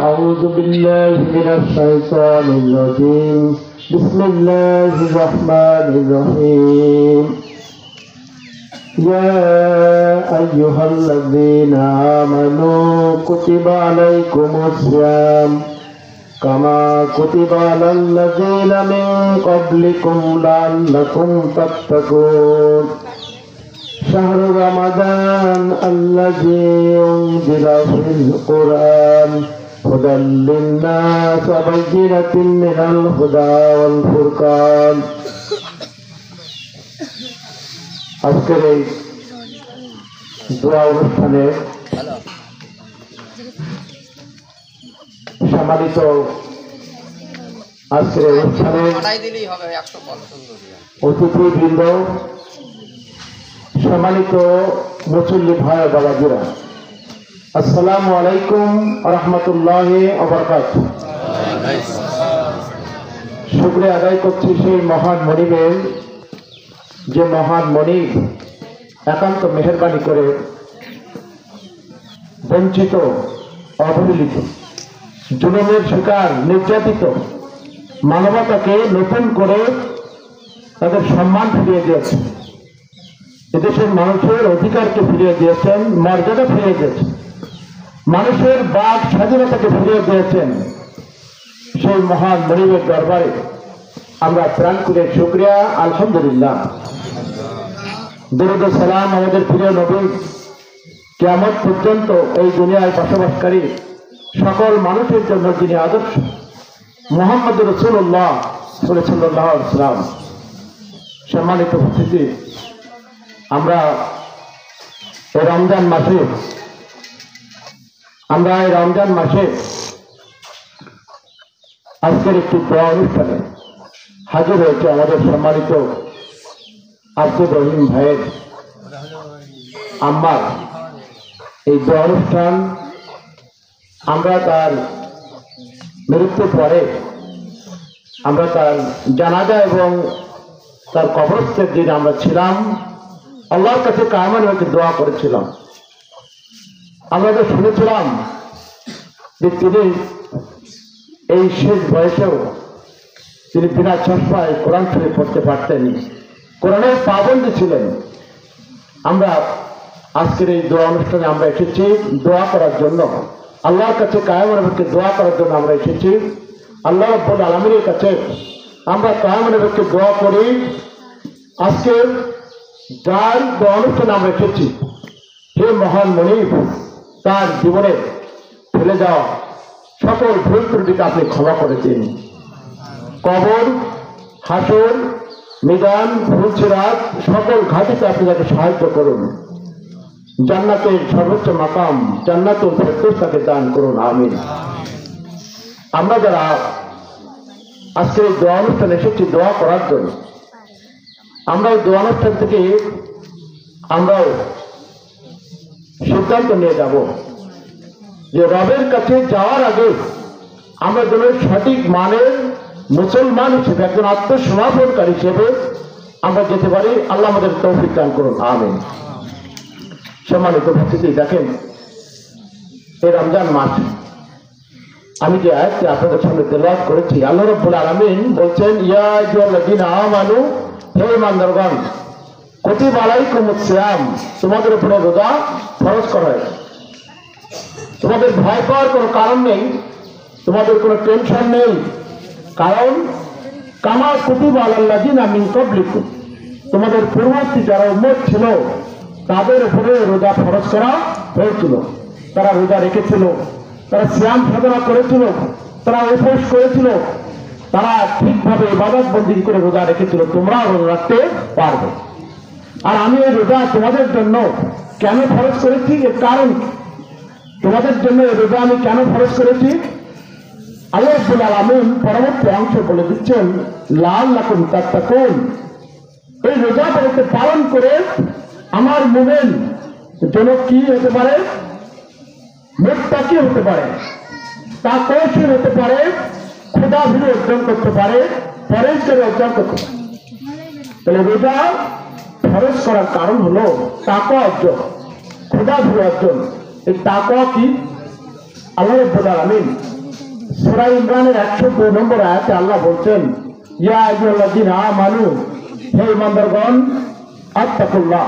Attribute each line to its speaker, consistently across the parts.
Speaker 1: أعوذ بالله من الشيطان الرجيم بسم الله الرحمن الرحيم يا أيها الذين آمنوا كتب عليكم الصيام كما كتب على الذين من قبلكم لعلكم تتقون شهر رمضان الذي أنزل فيه القرآن هدى للناس وبينة من الهدى والفرقان আজকের এই দোয়া অনুষ্ঠানে সম্মানিত আজকের অনুষ্ঠানে অতিথিবৃন্দ, সম্মানিত মুসল্লি ভাই বাবাজিরা, আসসালামু আলাইকুম ওয়া রাহমাতুল্লাহি ওয়া বারাকাতুহু। শুকরিয়া আদায় করছি সেই মহান মনিবের, যে মহান মনিব একান্ত মেহেরবানি করে বঞ্চিত, অবহেলিত, জুলুমের শিকার, নির্যাতিত মানবতাকে নতুন করে তাদের সম্মান ফিরিয়ে দিয়েছেন, এদেশের মানুষের অধিকারকে ফিরিয়ে দিয়েছেন, মর্যাদা ফিরিয়ে দিয়েছেন, মানুষের বাক স্বাধীনতাকে ফিরিয়ে দিয়েছেন। সেই মহান মনিবের দরবারে আমরা প্রাণ করে শুকরিয়া, আলহামদুলিল্লাহ। দরুদ ও সালাম আমাদের প্রিয় নবী, কিয়ামত পর্যন্ত এই দুনিয়ায় বসবাসকারী সকল মানুষের জন্য যিনি আদর্শ, মুহাম্মদ রাসূলুল্লাহ সাল্লাল্লাহু আলাইহি ওয়াসাল্লাম। সম্মানিত উপস্থিতি, আমরা এই রমজান মাসে আজকের একটি দোয়া অনুষ্ঠানে হাজির হয়েছে আমাদের সম্মানিত আব্দুর রহিম ভাইয়ের আম্মার। এই দোয়া অনুষ্ঠান আমরা তার মৃত্যুর পরে আমরা তার জানাজা এবং তার কবরস্থের দিন আমরা ছিলাম, আল্লাহর কাছে কায়মান হয়ে দোয়া করেছিলাম। আমরা তো শুনেছিলাম যে তিনি এই শেষ বয়সেও তিনি বিনা চশমায় কোরআন শরীফ পড়তে পারতেন, কোরআনের পাবন্দী ছিলেন। আমরা আজকের এই দোয়া অনুষ্ঠানে আমরা এসেছি দোয়া করার জন্য, আল্লাহর কাছে কায়মান হয়ে দোয়া করার জন্য আমরা এসেছি। আল্লাহ রাব্বুল আলামিনের কাছে আমরা কায়মান হয়ে দোয়া করি। আজকে যার দোয়া অনুষ্ঠানে আমরা এসেছি, হে মহান মনিব, তার জীবনে ফেলে যাওয়া সকল ভুল ত্রুটিকে আপনি ক্ষমা করে দিন। কবর, হাসর, মিজান, ফুলসিরাত সকল ঘাটিতে আপনি তাকে সাহায্য করুন। জান্নাতের সর্বোচ্চ মাকাম জান্নাতুল ফেরদৌস তাকে দান করুন, আমিন। আমরা যারা আজকে এই দোয়া অনুষ্ঠানে এসেছি দোয়া করার জন্য, আমরা এই দোয়া অনুষ্ঠান থেকে আমরাও সিদ্ধান্ত নিয়ে যাব যে রবের কাছে যাওয়ার আগে আমরা যেন সঠিক মানের মুসলমান হিসেবে, একজন আত্মসমর্পণকারী হিসেবে আমরা যেতে পারি। আল্লাহ আমাদের তৌফিক দান করুন, আমিন। সম্মানিত উপস্থিতি, দেখেন এই রমজান মাস আমি যে আয়াতটি আপনাদের সামনে তেলাওয়াত করেছি, আল্লাহ রাব্বুল আলামিন বলছেন, ইয়া আইয়ুহাল্লাযীনা আমানু, হে ঈমানদারগণ, কুতিবা আলাইকুমুস সিয়াম, তোমাদের উপরে রোজা ফরজ করা হয়েছে। তোমাদের ভয় পাওয়ার কোনো কারণ নেই, তোমাদের কোনো টেনশন নেই, কারণ কামা কুতিবা আলাল্লাযীনা মিন ক্বাবলিকুম, তোমাদের পূর্ববর্তী যারা উম্মত ছিল তাদের উপরে রোজা ফরজ করা হয়েছিল। তারা রোজা রেখেছিল, তারা সিয়াম সাধনা করেছিল, তারা উপবাস করেছিল, তারা ঠিকভাবে ইবাদত বন্দি করে রোজা রেখেছিল। তোমরাও রোজা রাখতে পারবে। আর আমি এই রোজা তোমাদের জন্য কেন ফরজ করেছি, এর কারণ তোমাদের জন্য এই রোজা আমি কেন ফরজ করেছি, আল্লাহ রাব্বুল আলামিন পরবর্তী অংশে বলে দিচ্ছেন, লাআল্লাকুম তাত্তাকুন। এই রোজা পালন করে আমার মুমিন যেন কি হতে পারে, মুত্তাকি হতে পারে, তাকওয়াশীল হতে পারে, খোদাভীরু অর্জন করতে পারে, পরহেজগারি অর্জন করতে পারে। তাহলে রোজা ফরজ করার কারণ হলো তাকওয়া অর্জন, খোদাভীরু অর্জন। এই তাকওয়া কি? আল্লাহ রাব্বুল আলামিন সূরা ইমরানের 102 নম্বর আয়াতে আল্লাহ বলছেন, ইয়া আইয়ুহাল্লাযীনা আমানু, হে ঈমানদারগণ, আত্তাকুল্লাহ,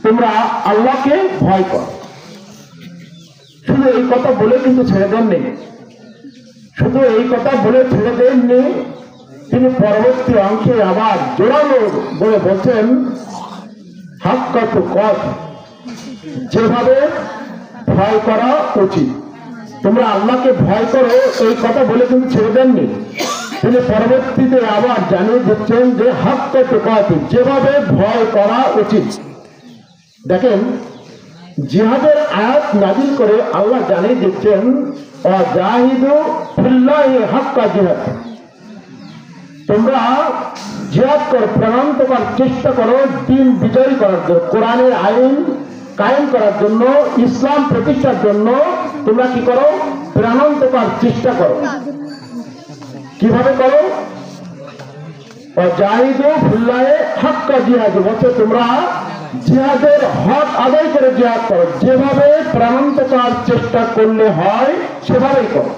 Speaker 1: তোমরা আল্লাহকে ভয় করো। শুধু এই কথা বলে কিন্তু ছেড়ে দেননি, শুধু এই কথা বলে ছেড়ে দেননি, তিনি পরবর্তী অংশে আবার জোরালো বলে বলছেন, হাক্কা তুকাত, যেভাবে ভয় করা উচিত। তোমরা আল্লাহকে ভয় করো, এই কথা বলে কিন্তু ছেড়ে দেননি, তিনি পরবর্তীতে আবার জানিয়ে দিচ্ছেন যে হাক্কা তুকাত, যেভাবে ভয় করা উচিত। দেখেন, জিহাদের আয়াত নাযিল করে আল্লাহ জানিয়ে দিচ্ছেন, ওয়াজাহিদু ফিল্লাহি হাক্কা জিহাদ, তোমরা জিহাদ করো, প্রাণান্তকর চেষ্টা করো দিন বিজয়ী করার জন্য, কোরআনের আইন কায়েম করার জন্য, ইসলাম প্রতিষ্ঠার জন্য তোমরা কি করো? প্রাণান্তকর চেষ্টা করো। কিভাবে করো? ওয়াজাহিদু ফিল্লাহি হাক্কা জিহাদ, বলছে তোমরা জিহাদের হক আদায় করে জিহাদ করো, যেভাবে প্রাণান্তকর চেষ্টা করলে হয় সেভাবেই করো।